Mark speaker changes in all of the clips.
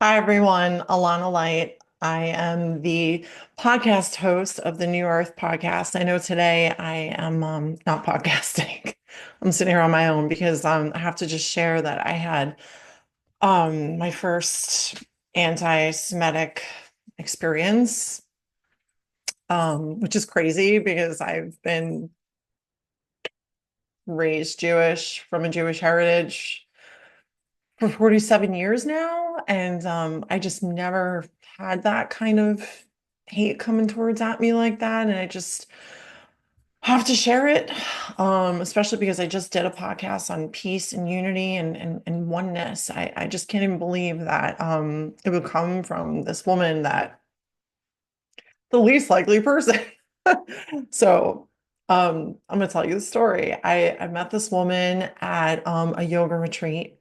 Speaker 1: Hi, everyone. Alana Light. I am the podcast host of the New Earth podcast. I know today I am not podcasting. I'm sitting here on my own because I have to just share that I had my first anti-Semitic experience, which is crazy because I've been raised Jewish from a Jewish heritage for 47 years now. And I just never had that kind of hate coming towards at me like that. And I just have to share it, especially because I just did a podcast on peace and unity and oneness. I just can't even believe that it would come from this woman that the least likely person. So I'm gonna tell you the story. I met this woman at a yoga retreat.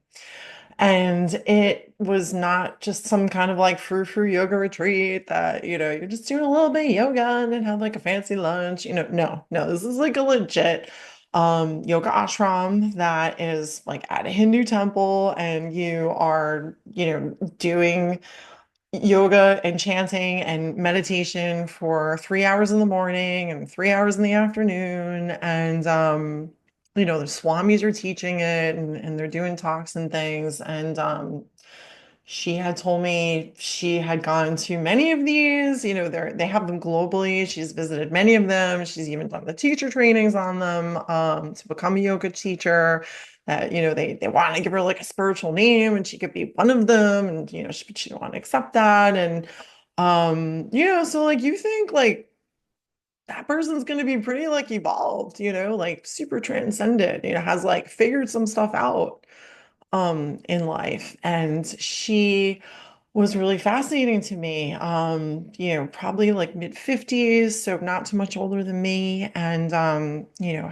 Speaker 1: And it was not just some kind of like frou-frou yoga retreat that, you're just doing a little bit of yoga and then have like a fancy lunch. No, this is like a legit yoga ashram that is like at a Hindu temple, and you are, doing yoga and chanting and meditation for 3 hours in the morning and 3 hours in the afternoon. And the swamis are teaching it, and they're doing talks and things. And she had told me she had gone to many of these. They have them globally. She's visited many of them. She's even done the teacher trainings on them to become a yoga teacher. That they want to give her like a spiritual name, and she could be one of them. And she didn't want to accept that. And so like you think like that person's going to be pretty like evolved, like super transcendent, has like figured some stuff out in life. And she was really fascinating to me. Probably like mid 50s, so not too much older than me, and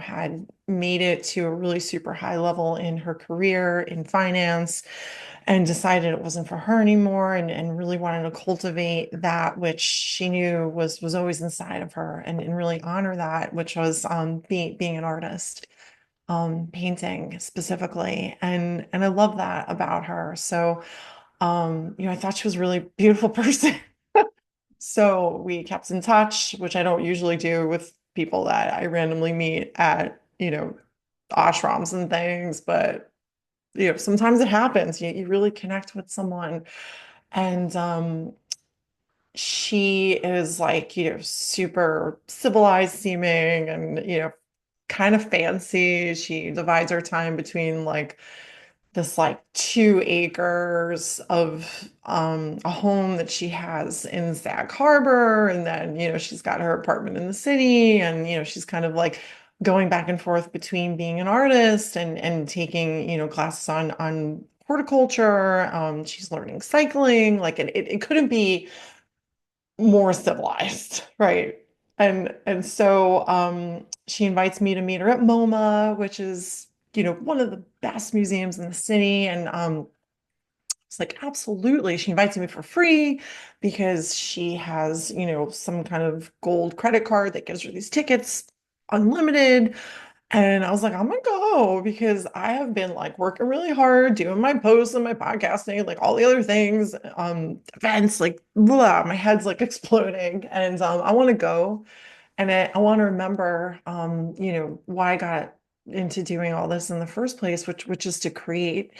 Speaker 1: had made it to a really super high level in her career in finance, and decided it wasn't for her anymore, and really wanted to cultivate that which she knew was always inside of her, and really honor that, which was being an artist, painting specifically. And I love that about her. So I thought she was a really beautiful person. So we kept in touch, which I don't usually do with people that I randomly meet at, ashrams and things. But, sometimes it happens. You really connect with someone. And she is like, super civilized seeming, and, kind of fancy. She divides her time between like this like 2 acres of a home that she has in Sag Harbor, and then she's got her apartment in the city, and she's kind of like going back and forth between being an artist and taking classes on horticulture. She's learning cycling. Like it couldn't be more civilized, right? And so she invites me to meet her at MoMA, which is, one of the best museums in the city. And it's like, absolutely. She invites me for free because she has, some kind of gold credit card that gives her these tickets unlimited. And I was like, I'm gonna go because I have been like working really hard, doing my posts and my podcasting, like all the other things, events, like blah, my head's like exploding. And I want to go, and I want to remember, why I got into doing all this in the first place, which is to create,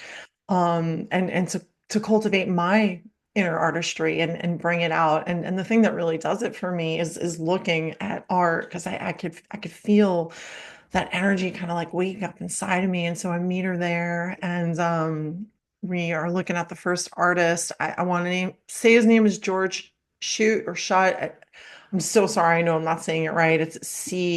Speaker 1: and to cultivate my inner artistry and bring it out. And the thing that really does it for me is looking at art, because I could feel that energy kind of like wake up inside of me. And so I meet her there, and we are looking at the first artist. I want to say his name is George Shoot or Shut. I'm so sorry. I know I'm not saying it right. It's Schutte,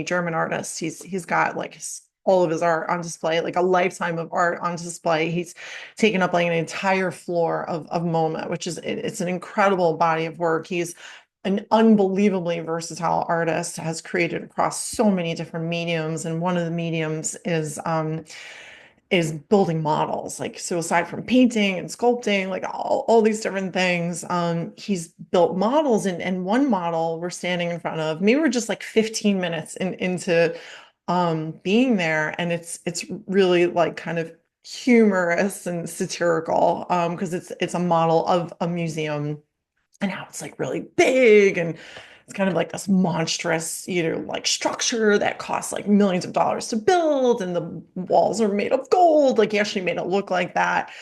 Speaker 1: German artist. He's got like all of his art on display, like a lifetime of art on display. He's taken up like an entire floor of MoMA, which is it's an incredible body of work. He's an unbelievably versatile artist, has created across so many different mediums, and one of the mediums is building models. Like, so aside from painting and sculpting, like all these different things, he's built models. And one model we're standing in front of, maybe we're just like 15 minutes into being there, and it's really like kind of humorous and satirical because it's a model of a museum and how it's like really big and it's kind of like this monstrous, like structure that costs like millions of dollars to build, and the walls are made of gold. Like he actually made it look like that.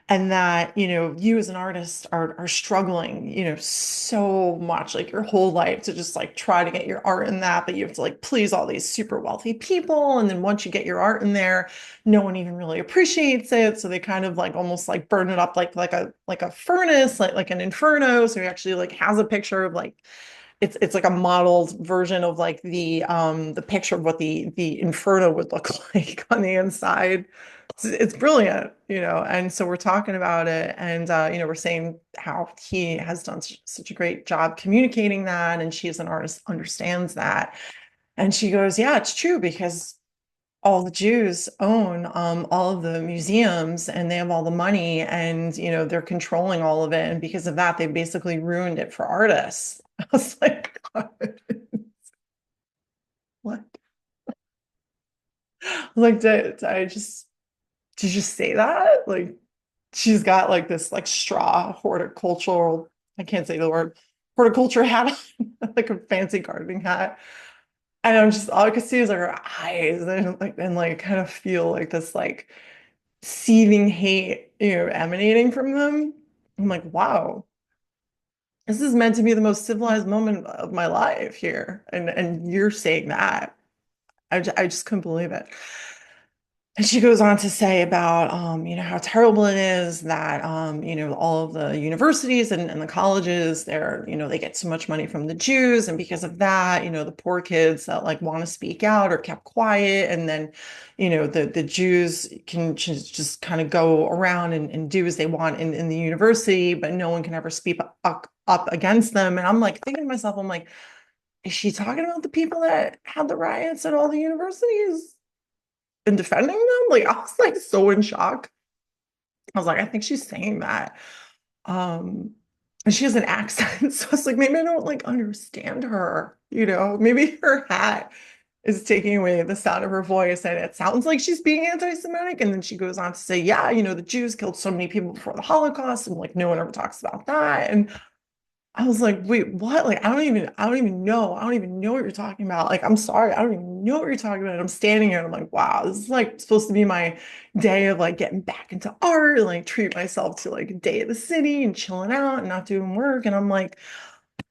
Speaker 1: And that, you as an artist are struggling, so much like your whole life to just like try to get your art in that, but you have to like please all these super wealthy people. And then once you get your art in there, no one even really appreciates it. So they kind of like almost like burn it up like a furnace, like an inferno. So he actually like has a picture of like it's like a modeled version of like the picture of what the inferno would look like on the inside. It's brilliant, and so we're talking about it, and we're saying how he has done such a great job communicating that, and she as an artist understands that. And she goes, yeah, it's true, because all the Jews own all of the museums, and they have all the money, and they're controlling all of it, and because of that they basically ruined it for artists. I was like, what? Like, did you say that? Like, she's got like this like straw horticultural, I can't say the word, horticulture hat on, like a fancy gardening hat. And I'm just, all I could see is like her eyes, and kind of feel like this like seething hate, emanating from them. I'm like, wow, this is meant to be the most civilized moment of my life here. And you're saying that. I just couldn't believe it. And she goes on to say about, how terrible it is that, all of the universities and the colleges, they get so much money from the Jews. And because of that, the poor kids that like want to speak out are kept quiet. And then, the Jews can just kind of go around and do as they want in the university, but no one can ever speak up against them. And I'm like thinking to myself, I'm like, is she talking about the people that had the riots at all the universities and defending them? Like, I was like so in shock. I was like, I think she's saying that. Um, and she has an accent. So I was like, maybe I don't like understand her, maybe her hat is taking away the sound of her voice, and it sounds like she's being anti-Semitic. And then she goes on to say, yeah, the Jews killed so many people before the Holocaust, and like no one ever talks about that. And I was like, wait, what? Like, I don't even know. I don't even know what you're talking about. Like, I'm sorry. I don't even know what you're talking about. And I'm standing here and I'm like, wow, this is like supposed to be my day of like getting back into art and like treat myself to like a day of the city and chilling out and not doing work. And I'm like,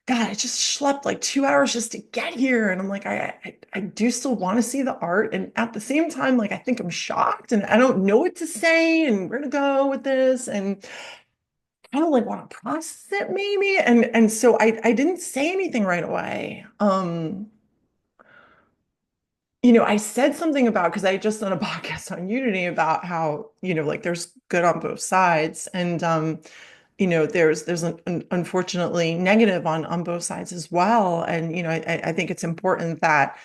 Speaker 1: God, I just schlepped like 2 hours just to get here. And I'm like, I do still want to see the art. And at the same time, like, I think I'm shocked and I don't know what to say and where to go with this. And kind of like want to process it maybe. And so I didn't say anything right away. I said something about, because I just done a podcast on Unity about how, like there's good on both sides. And there's an unfortunately negative on both sides as well. And I think it's important that,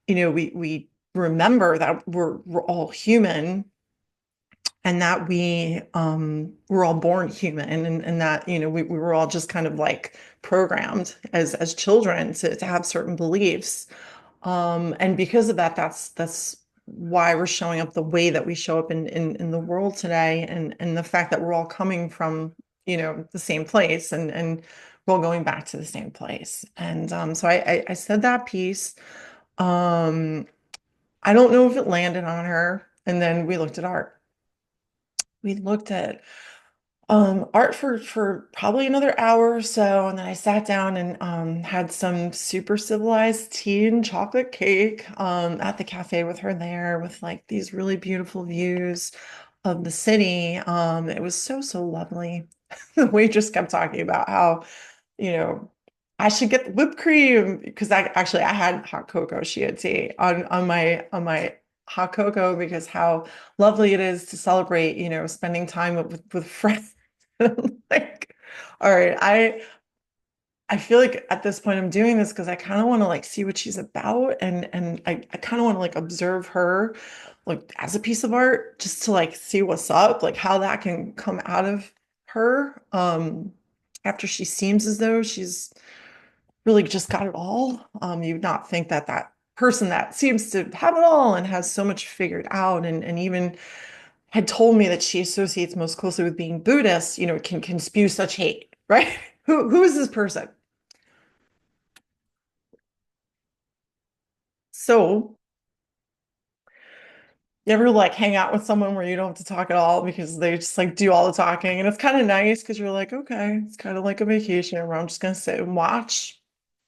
Speaker 1: we remember that we're all human, and that we're all born human, and that we were all just kind of like programmed as children to have certain beliefs, and because of that, that's why we're showing up the way that we show up in the world today, and the fact that we're all coming from the same place, and we're all going back to the same place. And so I said that piece. um I don't know if it landed on her, and then we looked at art. We looked at art for probably another hour or so, and then I sat down and had some super civilized tea and chocolate cake at the cafe with her there, with like these really beautiful views of the city. It was so lovely. The waitress kept talking about how, you know, I should get the whipped cream, because I had hot cocoa. She had tea on my hot cocoa, because how lovely it is to celebrate, spending time with friends. Like, all right, I feel like at this point I'm doing this because I kind of want to like see what she's about, and I kind of want to like observe her like as a piece of art, just to like see what's up, like how that can come out of her after she seems as though she's really just got it all. You'd not think that person that seems to have it all and has so much figured out, and even had told me that she associates most closely with being Buddhist, can spew such hate, right? Who is this person? So you ever like hang out with someone where you don't have to talk at all because they just like do all the talking, and it's kind of nice because you're like, okay, it's kind of like a vacation where I'm just gonna sit and watch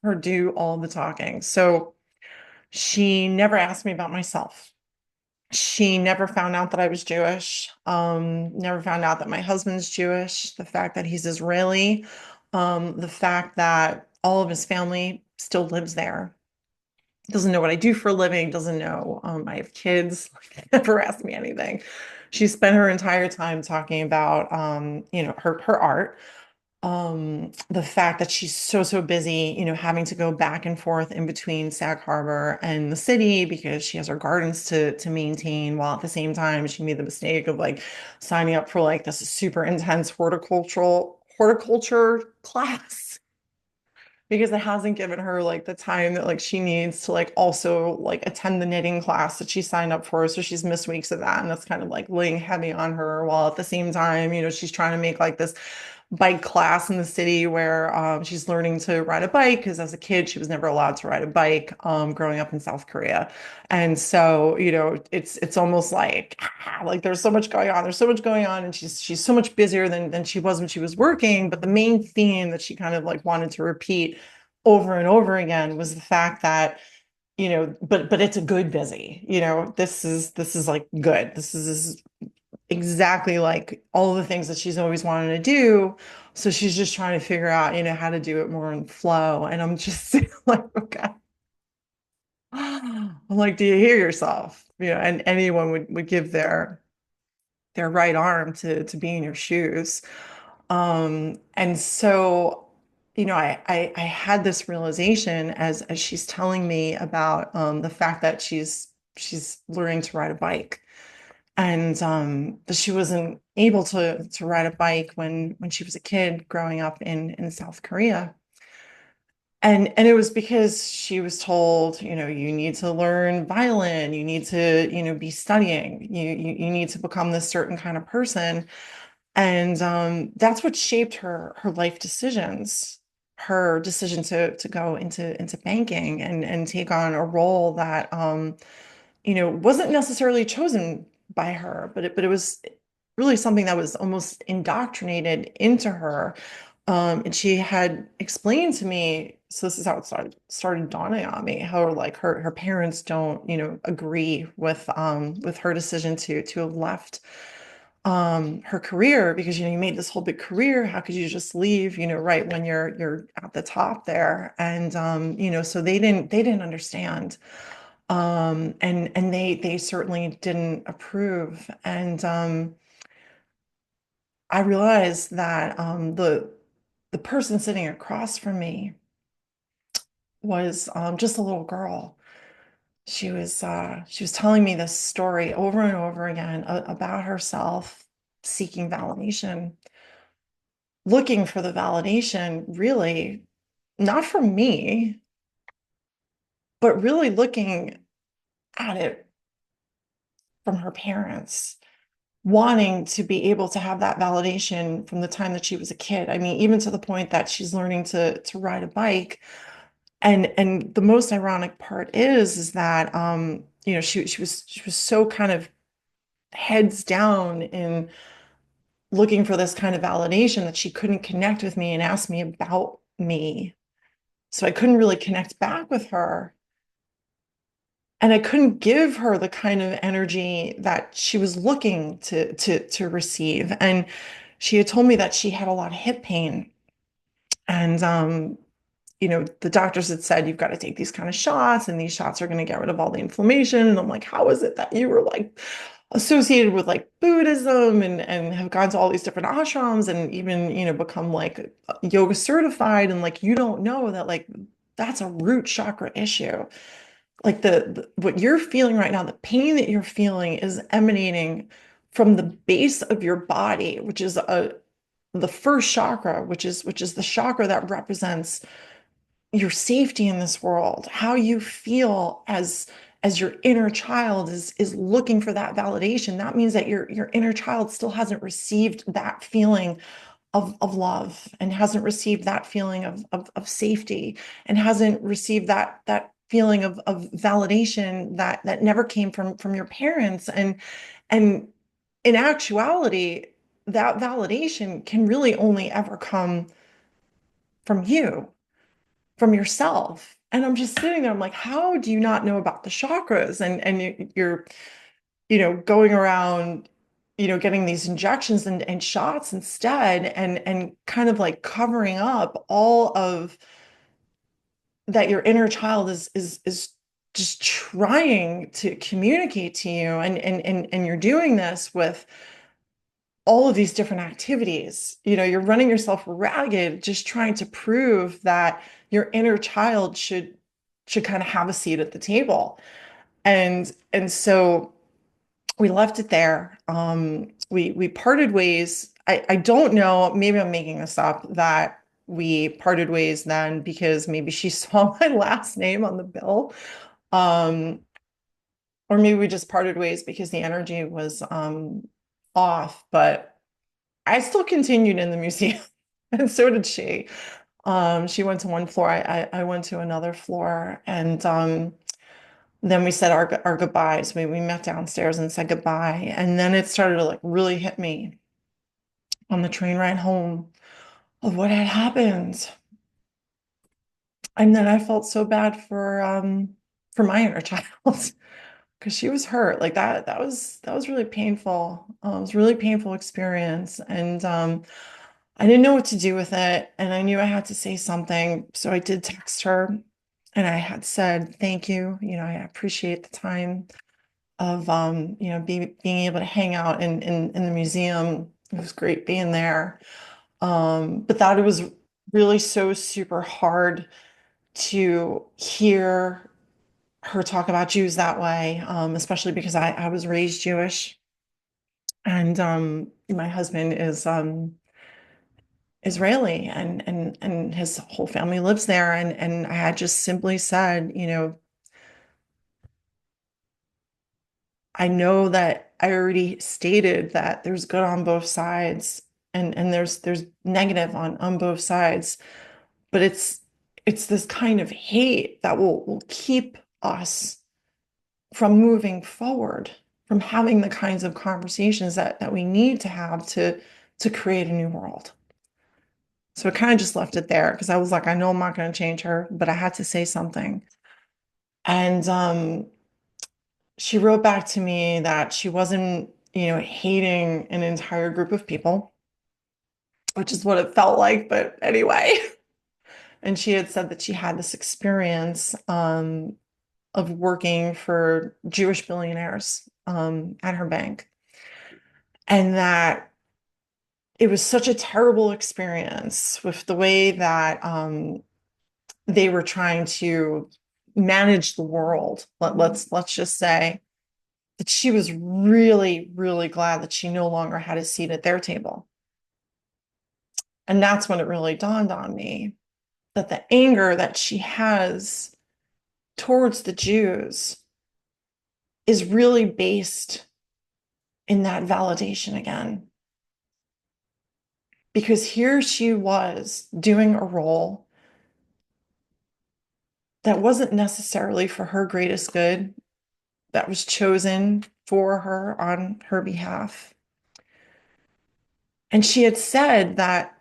Speaker 1: her do all the talking. So she never asked me about myself. She never found out that I was Jewish. Never found out that my husband's Jewish, the fact that he's Israeli, the fact that all of his family still lives there. Doesn't know what I do for a living, doesn't know I have kids, never asked me anything. She spent her entire time talking about her art, the fact that she's so busy, having to go back and forth in between Sag Harbor and the city because she has her gardens to maintain, while at the same time she made the mistake of like signing up for like this super intense horticulture class because it hasn't given her like the time that like she needs to like also like attend the knitting class that she signed up for. So she's missed weeks of that, and that's kind of like laying heavy on her, while at the same time, she's trying to make like this bike class in the city where she's learning to ride a bike because as a kid she was never allowed to ride a bike growing up in South Korea. And so, it's almost like there's so much going on. There's so much going on, and she's so much busier than she was when she was working. But the main theme that she kind of like wanted to repeat over and over again was the fact that, but it's a good busy. This is like good. This is exactly like all the things that she's always wanted to do. So she's just trying to figure out, how to do it more in flow. And I'm just like, okay. I'm like, do you hear yourself? And anyone would give their right arm to be in your shoes. And so, I had this realization as she's telling me about the fact that she's learning to ride a bike. And that she wasn't able to ride a bike when she was a kid growing up in South Korea. And it was because she was told, you need to learn violin, you need to, be studying, you need to become this certain kind of person. And that's what shaped her life decisions, her decision to go into banking and take on a role that wasn't necessarily chosen by her, but it was really something that was almost indoctrinated into her. And she had explained to me, so this is how it started dawning on me, how like her parents don't, agree with her decision to have left her career because you made this whole big career. How could you just leave, right when you're at the top there? And so they didn't understand. And they certainly didn't approve. And I realized that the person sitting across from me was just a little girl. She was telling me this story over and over again about herself seeking validation, looking for the validation, really not from me, but really looking at it from her parents, wanting to be able to have that validation from the time that she was a kid. I mean, even to the point that she's learning to ride a bike. And the most ironic part is that she was so kind of heads down in looking for this kind of validation that she couldn't connect with me and ask me about me. So I couldn't really connect back with her. And I couldn't give her the kind of energy that she was looking to receive. And she had told me that she had a lot of hip pain. And the doctors had said you've got to take these kind of shots, and these shots are going to get rid of all the inflammation. And I'm like, how is it that you were like associated with like Buddhism and have gone to all these different ashrams and even, become like yoga certified, and like you don't know that like that's a root chakra issue. Like what you're feeling right now, the pain that you're feeling is emanating from the base of your body, which is the first chakra, which is the chakra that represents your safety in this world, how you feel as as your inner child is looking for that validation, that means that your inner child still hasn't received that feeling of love, and hasn't received that feeling of safety, and hasn't received that feeling of validation that never came from your parents. And in actuality, that validation can really only ever come from you, from yourself. And I'm just sitting there, I'm like, how do you not know about the chakras? And you're, going around, getting these injections and shots instead, and kind of like covering up all of that your inner child is just trying to communicate to you. And you're doing this with all of these different activities. You're running yourself ragged just trying to prove that your inner child should kind of have a seat at the table. And so we left it there. We parted ways. I don't know, maybe I'm making this up, that we parted ways then because maybe she saw my last name on the bill. Um, or maybe we just parted ways because the energy was off. But I still continued in the museum, and so did she. She went to one floor, I went to another floor, and then we said our goodbyes. We met downstairs and said goodbye. And then it started to like really hit me on the train ride home of what had happened. And then I felt so bad for my inner child because she was hurt. Like that was really painful. It was a really painful experience. And I didn't know what to do with it. And I knew I had to say something. So I did text her, and I had said, thank you. I appreciate the time of being able to hang out in the museum. It was great being there. But that it was really so super hard to hear her talk about Jews that way, especially because I was raised Jewish, and my husband is Israeli, and his whole family lives there. And I had just simply said, I know that I already stated that there's good on both sides, and there's negative on both sides, but it's this kind of hate that will keep us from moving forward, from having the kinds of conversations that we need to have to create a new world. So I kind of just left it there because I was like, I know I'm not going to change her, but I had to say something. And she wrote back to me that she wasn't, hating an entire group of people, which is what it felt like. But anyway, and she had said that she had this experience of working for Jewish billionaires at her bank, and that it was such a terrible experience with the way that they were trying to manage the world. Let's just say that she was really, really glad that she no longer had a seat at their table. And that's when it really dawned on me that the anger that she has towards the Jews is really based in that validation again. Because here she was doing a role that wasn't necessarily for her greatest good, that was chosen for her on her behalf. And she had said that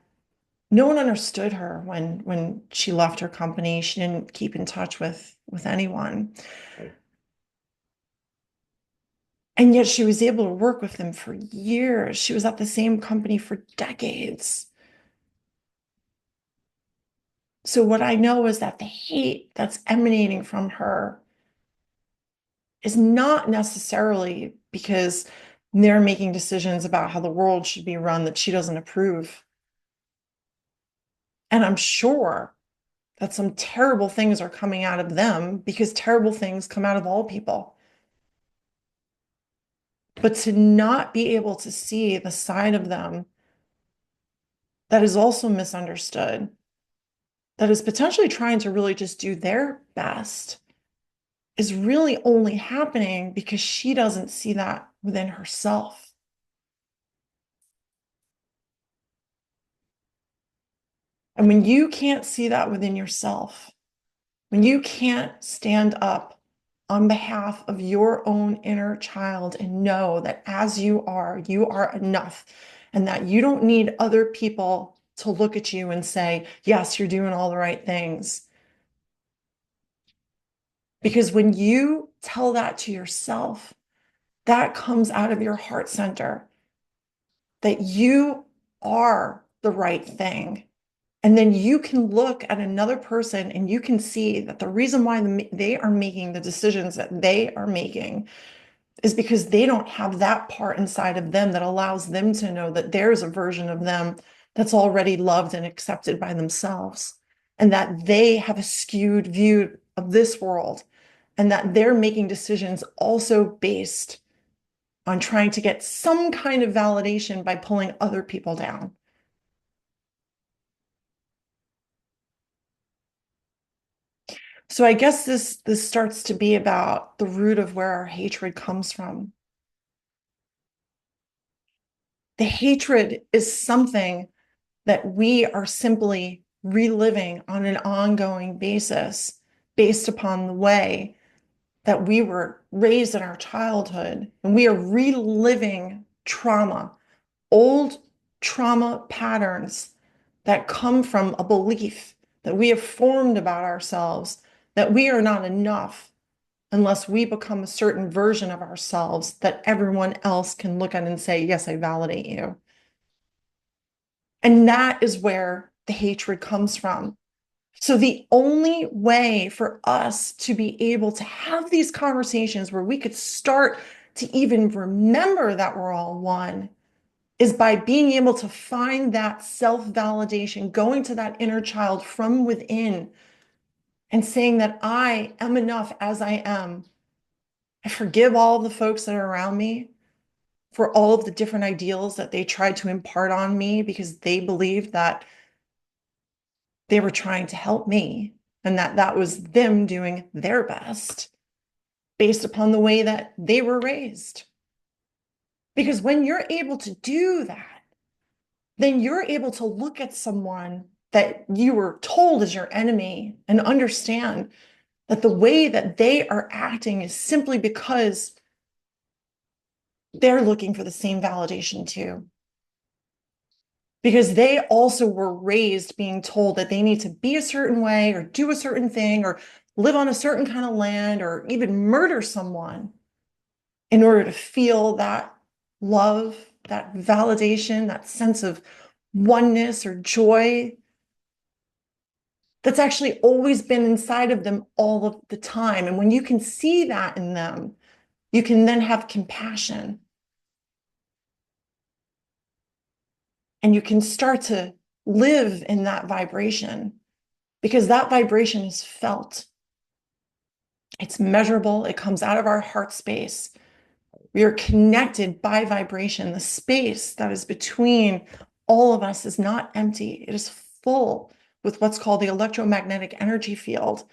Speaker 1: no one understood her when she left her company. She didn't keep in touch with anyone. And yet she was able to work with them for years. She was at the same company for decades. So what I know is that the hate that's emanating from her is not necessarily because they're making decisions about how the world should be run that she doesn't approve. And I'm sure that some terrible things are coming out of them because terrible things come out of all people. But to not be able to see the side of them that is also misunderstood, that is potentially trying to really just do their best, is really only happening because she doesn't see that within herself. And when you can't see that within yourself, when you can't stand up on behalf of your own inner child and know that as you are enough, and that you don't need other people to look at you and say, yes, you're doing all the right things. Because when you tell that to yourself, that comes out of your heart center, that you are the right thing. And then you can look at another person and you can see that the reason why they are making the decisions that they are making is because they don't have that part inside of them that allows them to know that there's a version of them that's already loved and accepted by themselves, and that they have a skewed view of this world, and that they're making decisions also based on trying to get some kind of validation by pulling other people down. So I guess this starts to be about the root of where our hatred comes from. The hatred is something that we are simply reliving on an ongoing basis based upon the way that we were raised in our childhood. And we are reliving trauma, old trauma patterns that come from a belief that we have formed about ourselves, that we are not enough unless we become a certain version of ourselves that everyone else can look at and say, yes, I validate you. And that is where the hatred comes from. So the only way for us to be able to have these conversations where we could start to even remember that we're all one is by being able to find that self-validation, going to that inner child from within and saying that I am enough as I am. I forgive all the folks that are around me for all of the different ideals that they tried to impart on me because they believed that they were trying to help me and that that was them doing their best based upon the way that they were raised. Because when you're able to do that, then you're able to look at someone that you were told is your enemy and understand that the way that they are acting is simply because they're looking for the same validation too. Because they also were raised being told that they need to be a certain way or do a certain thing or live on a certain kind of land or even murder someone in order to feel that love, that validation, that sense of oneness or joy that's actually always been inside of them all of the time. And when you can see that in them, you can then have compassion and you can start to live in that vibration because that vibration is felt. It's measurable. It comes out of our heart space. We are connected by vibration. The space that is between all of us is not empty. It is full with what's called the electromagnetic energy field.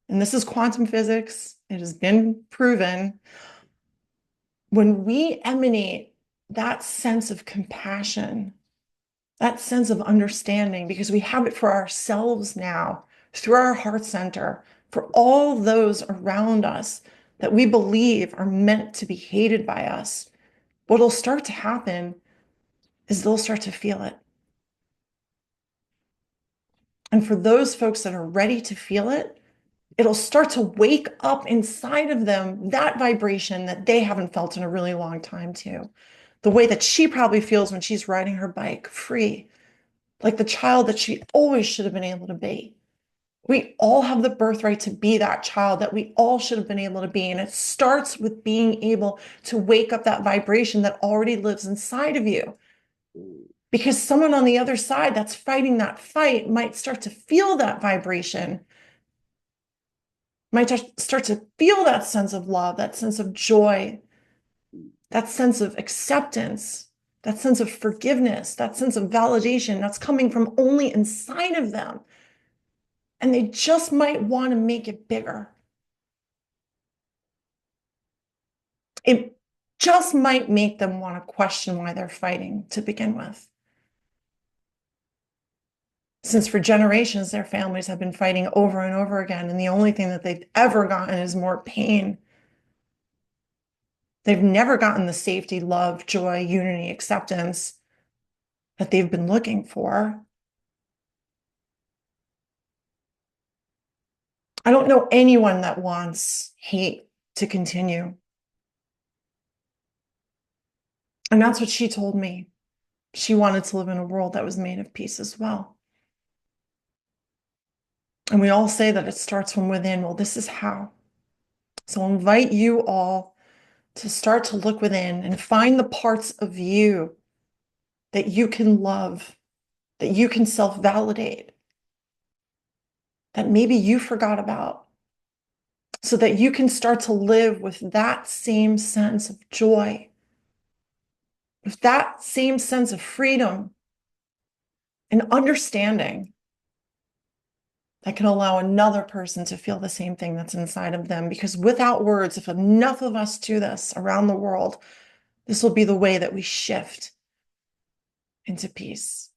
Speaker 1: And this is quantum physics. It has been proven. When we emanate that sense of compassion, that sense of understanding, because we have it for ourselves now through our heart center, for all those around us that we believe are meant to be hated by us, what'll start to happen is they'll start to feel it. And for those folks that are ready to feel it, it'll start to wake up inside of them that vibration that they haven't felt in a really long time too. The way that she probably feels when she's riding her bike free, like the child that she always should have been able to be. We all have the birthright to be that child that we all should have been able to be. And it starts with being able to wake up that vibration that already lives inside of you. Because someone on the other side that's fighting that fight might start to feel that vibration, might start to feel that sense of love, that sense of joy, that sense of acceptance, that sense of forgiveness, that sense of validation that's coming from only inside of them. And they just might want to make it bigger. It just might make them want to question why they're fighting to begin with. Since for generations, their families have been fighting over and over again, and the only thing that they've ever gotten is more pain. They've never gotten the safety, love, joy, unity, acceptance that they've been looking for. I don't know anyone that wants hate to continue. And that's what she told me. She wanted to live in a world that was made of peace as well. And we all say that it starts from within. Well, this is how. So I'll invite you all to start to look within and find the parts of you that you can love, that you can self-validate, that maybe you forgot about, so that you can start to live with that same sense of joy, with that same sense of freedom and understanding that can allow another person to feel the same thing that's inside of them. Because without words, if enough of us do this around the world, this will be the way that we shift into peace.